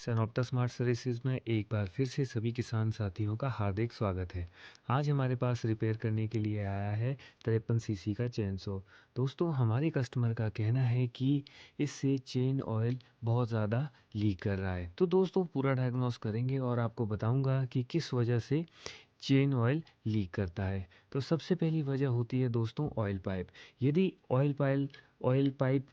सनऑप्टा smart services में एक बार फिर से सभी किसान साथियों का हार्दिक स्वागत है। आज हमारे पास रिपेयर करने के लिए आया है 53 सीसी का चेन सो। दोस्तों, हमारे कस्टमर का कहना है कि इससे चेन ऑयल बहुत ज़्यादा लीक कर रहा है। तो दोस्तों, पूरा डायग्नोस करेंगे और आपको बताऊंगा कि किस वजह से चेन ऑयल लीक करता है। तो सबसे पहली वजह होती है दोस्तों ऑयल पाइप। यदि ऑयल पाइप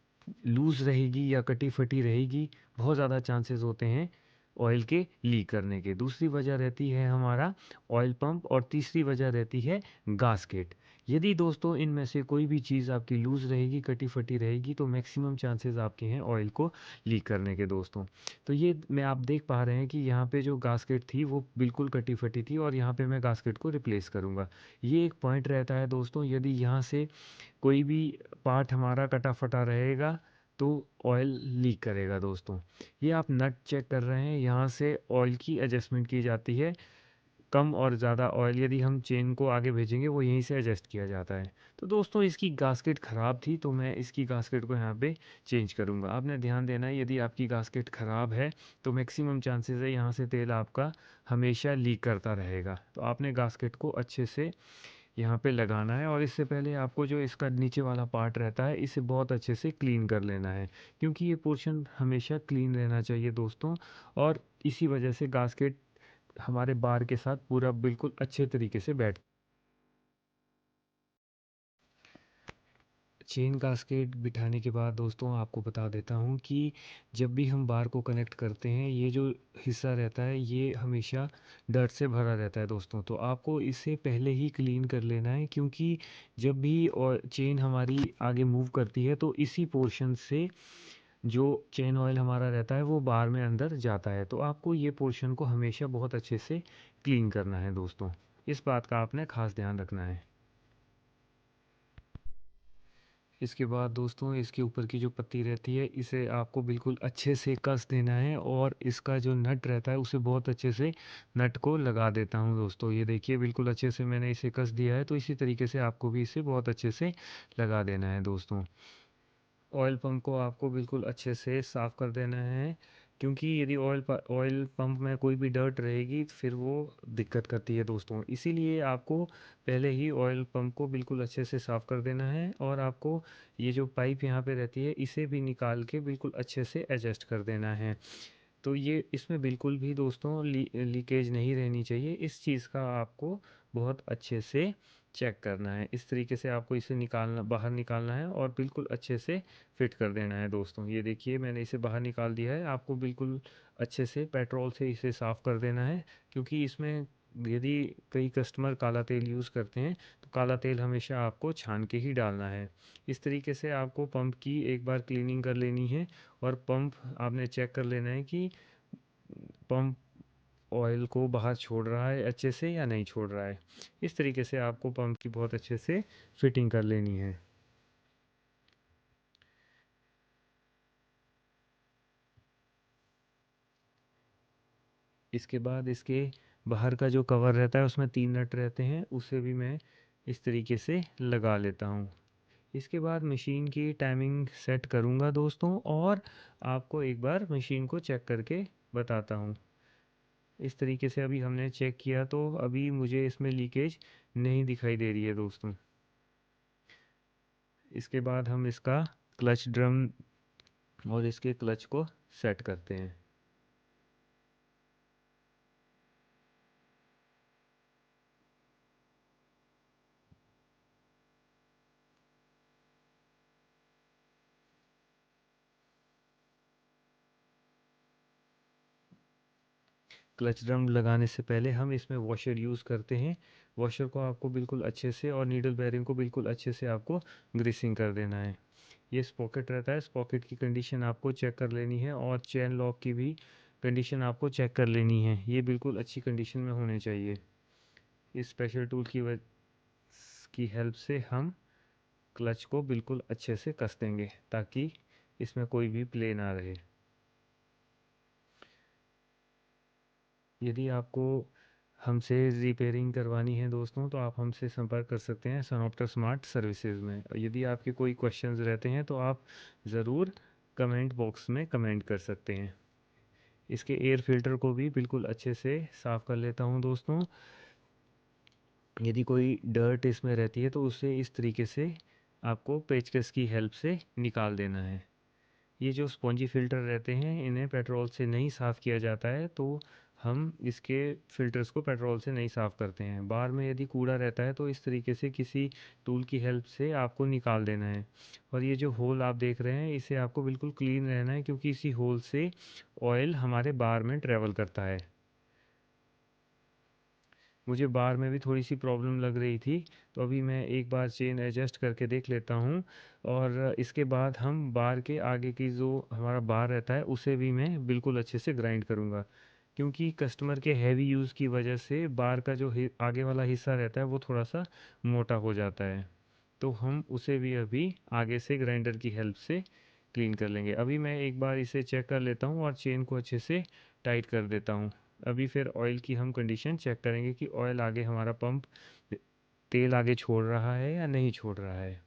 लूज़ रहेगी या कटी फटी रहेगी, बहुत ज़्यादा चांसेस होते हैं ऑयल के लीक करने के। दूसरी वजह रहती है हमारा ऑयल पंप और तीसरी वजह रहती है गास्केट। यदि दोस्तों इनमें से कोई भी चीज़ आपकी लूज़ रहेगी, कटी फटी रहेगी, तो मैक्सिमम चांसेस आपके हैं ऑयल को लीक करने के दोस्तों। तो ये मैं आप देख पा रहे हैं कि यहाँ पे जो गास्केट थी वो बिल्कुल कटी फटी थी और यहाँ पे मैं गास्केट को रिप्लेस करूँगा। ये एक पॉइंट रहता है दोस्तों, यदि यहाँ से कोई भी पार्ट हमारा कटा फटा रहेगा तो ऑयल लीक करेगा दोस्तों। ये आप नट चेक कर रहे हैं, यहाँ से ऑयल की एडजस्टमेंट की जाती है। कम और ज़्यादा ऑयल यदि हम चेन को आगे भेजेंगे वो यहीं से एडजस्ट किया जाता है। तो दोस्तों, इसकी गास्केट ख़राब थी तो मैं इसकी गास्केट को यहाँ पे चेंज करूँगा। आपने ध्यान देना है, यदि आपकी गास्केट ख़राब है तो मैक्सिमम चांसेस है यहाँ से तेल आपका हमेशा लीक करता रहेगा। तो आपने गास्केट को अच्छे से यहाँ पे लगाना है और इससे पहले आपको जो इसका नीचे वाला पार्ट रहता है इसे बहुत अच्छे से क्लीन कर लेना है, क्योंकि ये पोर्शन हमेशा क्लीन रहना चाहिए दोस्तों। और इसी वजह से गास्केट हमारे बार के साथ पूरा बिल्कुल अच्छे तरीके से बैठ। चेन गास्केट बिठाने के बाद दोस्तों आपको बता देता हूँ कि जब भी हम बार को कनेक्ट करते हैं, ये जो हिस्सा रहता है ये हमेशा डर्ट से भरा रहता है दोस्तों। तो आपको इसे पहले ही क्लीन कर लेना है, क्योंकि जब भी और चेन हमारी आगे मूव करती है तो इसी पोर्शन से जो चेन ऑयल हमारा रहता है वो बार में अंदर जाता है। तो आपको ये पोर्शन को हमेशा बहुत अच्छे से क्लीन करना है दोस्तों। इस बात का आपने खास ध्यान रखना है। इसके बाद दोस्तों, इसके ऊपर की जो पत्ती रहती है इसे आपको बिल्कुल अच्छे से कस देना है और इसका जो नट रहता है उसे बहुत अच्छे से नट को लगा देता हूँ दोस्तों। ये देखिए, बिल्कुल अच्छे से मैंने इसे कस दिया है। तो इसी तरीके से आपको भी इसे बहुत अच्छे से लगा देना है दोस्तों। ऑयल पंप को आपको बिल्कुल अच्छे से साफ़ कर देना है, क्योंकि यदि ऑयल पंप में कोई भी डर्ट रहेगी तो फिर वो दिक्कत करती है दोस्तों। इसीलिए आपको पहले ही ऑयल पंप को बिल्कुल अच्छे से साफ़ कर देना है और आपको ये जो पाइप यहाँ पे रहती है इसे भी निकाल के बिल्कुल अच्छे से एडजस्ट कर देना है। तो ये इसमें बिल्कुल भी दोस्तों लीकेज नहीं रहनी चाहिए। इस चीज़ का आपको बहुत अच्छे से चेक करना है। इस तरीके से आपको इसे बाहर निकालना है और बिल्कुल अच्छे से फिट कर देना है दोस्तों। ये देखिए, मैंने इसे बाहर निकाल दिया है। आपको बिल्कुल अच्छे से पेट्रोल से इसे साफ़ कर देना है, क्योंकि इसमें यदि कई कस्टमर काला तेल यूज़ करते हैं तो काला तेल हमेशा आपको छान के ही डालना है। इस तरीके से आपको पंप की एक बार क्लीनिंग कर लेनी है और पंप आपने चेक कर लेना है कि पंप ऑयल को बाहर छोड़ रहा है अच्छे से या नहीं छोड़ रहा है। इस तरीके से आपको पंप की बहुत अच्छे से फिटिंग कर लेनी है। इसके बाद इसके बाहर का जो कवर रहता है उसमें 3 नट रहते हैं, उसे भी मैं इस तरीके से लगा लेता हूँ। इसके बाद मशीन की टाइमिंग सेट करूँगा दोस्तों और आपको एक बार मशीन को चेक करके बताता हूँ। इस तरीके से अभी हमने चेक किया तो अभी मुझे इसमें लीकेज नहीं दिखाई दे रही है दोस्तों। इसके बाद हम इसका क्लच ड्रम और इसके क्लच को सेट करते हैं। क्लच ड्रम लगाने से पहले हम इसमें वॉशर यूज़ करते हैं। वॉशर को आपको बिल्कुल अच्छे से और नीडल बेयरिंग को बिल्कुल अच्छे से आपको ग्रीसिंग कर देना है। ये स्पॉकेट रहता है, स्पॉकेट की कंडीशन आपको चेक कर लेनी है और चेन लॉक की भी कंडीशन आपको चेक कर लेनी है। ये बिल्कुल अच्छी कंडीशन में होने चाहिए। इस स्पेशल टूल की हेल्प से हम क्लच को बिल्कुल अच्छे से कस देंगे ताकि इसमें कोई भी प्ले ना रहे। यदि आपको हमसे रिपेयरिंग करवानी है दोस्तों तो आप हमसे संपर्क कर सकते हैं सनऑप्टा स्मार्ट सर्विसेज में। यदि आपके कोई क्वेश्चंस रहते हैं तो आप ज़रूर कमेंट बॉक्स में कमेंट कर सकते हैं। इसके एयर फिल्टर को भी बिल्कुल अच्छे से साफ़ कर लेता हूँ दोस्तों। यदि कोई डर्ट इसमें रहती है तो उसे इस तरीके से आपको पेचकस की हेल्प से निकाल देना है। ये जो स्पॉन्जी फ़िल्टर रहते हैं इन्हें पेट्रोल से नहीं साफ़ किया जाता है, तो हम इसके फ़िल्टर्स को पेट्रोल से नहीं साफ़ करते हैं। बार में यदि कूड़ा रहता है तो इस तरीके से किसी टूल की हेल्प से आपको निकाल देना है। और ये जो होल आप देख रहे हैं इसे आपको बिल्कुल क्लीन रहना है, क्योंकि इसी होल से ऑयल हमारे बार में ट्रैवल करता है। मुझे बार में भी थोड़ी सी प्रॉब्लम लग रही थी, तो अभी मैं एक बार चेन एडजस्ट करके देख लेता हूँ। और इसके बाद हम बार के आगे की जो हमारा बार रहता है उसे भी मैं बिल्कुल अच्छे से ग्राइंड करूँगा, क्योंकि कस्टमर के हैवी यूज़ की वजह से बार का जो आगे वाला हिस्सा रहता है वो थोड़ा सा मोटा हो जाता है। तो हम उसे भी अभी आगे से ग्राइंडर की हेल्प से क्लीन कर लेंगे। अभी मैं एक बार इसे चेक कर लेता हूँ और चेन को अच्छे से टाइट कर देता हूँ। अभी फिर ऑयल की हम कंडीशन चेक करेंगे कि ऑयल आगे हमारा पंप तेल आगे छोड़ रहा है या नहीं छोड़ रहा है।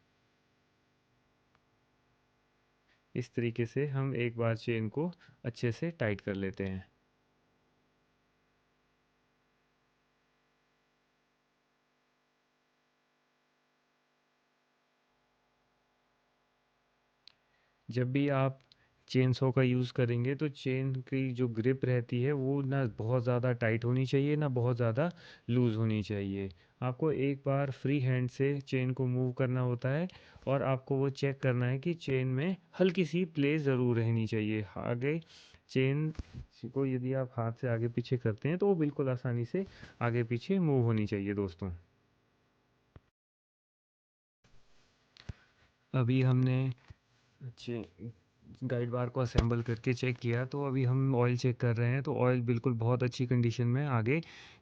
इस तरीके से हम एक बार चेन को अच्छे से टाइट कर लेते हैं। जब भी आप चेन सॉ का यूज़ करेंगे तो चेन की जो ग्रिप रहती है वो ना बहुत ज़्यादा टाइट होनी चाहिए ना बहुत ज़्यादा लूज़ होनी चाहिए। आपको एक बार फ्री हैंड से चेन को मूव करना होता है और आपको वो चेक करना है कि चेन में हल्की सी प्ले ज़रूर रहनी चाहिए आगे। चेन को यदि आप हाथ से आगे पीछे करते हैं तो वो बिल्कुल आसानी से आगे पीछे मूव होनी चाहिए दोस्तों। अभी हमने चे गाइड बार को असेंबल करके चेक किया, तो अभी हम ऑयल चेक कर रहे हैं, तो ऑयल बिल्कुल बहुत अच्छी कंडीशन में आगे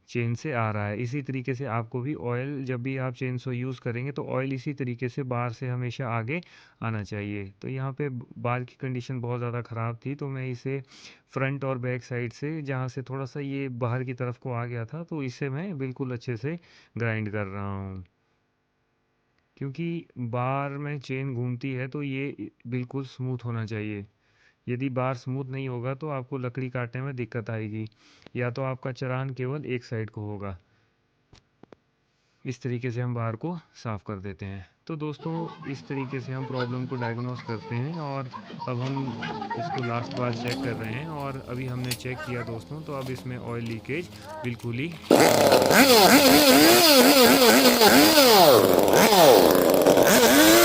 चेन से आ रहा है। इसी तरीके से आपको भी ऑयल जब भी आप चेन सो यूज़ करेंगे तो ऑयल इसी तरीके से बार से हमेशा आगे आना चाहिए। तो यहाँ पे बार की कंडीशन बहुत ज़्यादा ख़राब थी, तो मैं इसे फ्रंट और बैक साइड से जहाँ से थोड़ा सा ये बाहर की तरफ को आ गया था तो इसे मैं बिल्कुल अच्छे से ग्राइंड कर रहा हूँ, क्योंकि बार में चेन घूमती है तो ये बिल्कुल स्मूथ होना चाहिए। यदि बार स्मूथ नहीं होगा तो आपको लकड़ी काटने में दिक्कत आएगी, या तो आपका चलान केवल एक साइड को होगा। इस तरीके से हम बार को साफ़ कर देते हैं। तो दोस्तों इस तरीके से हम प्रॉब्लम को डायग्नोस करते हैं और अब हम इसको लास्ट बार चेक कर रहे हैं। और अभी हमने चेक किया दोस्तों, तो अब इसमें ऑयल लीकेज बिल्कुल ही खत्म हो गया है।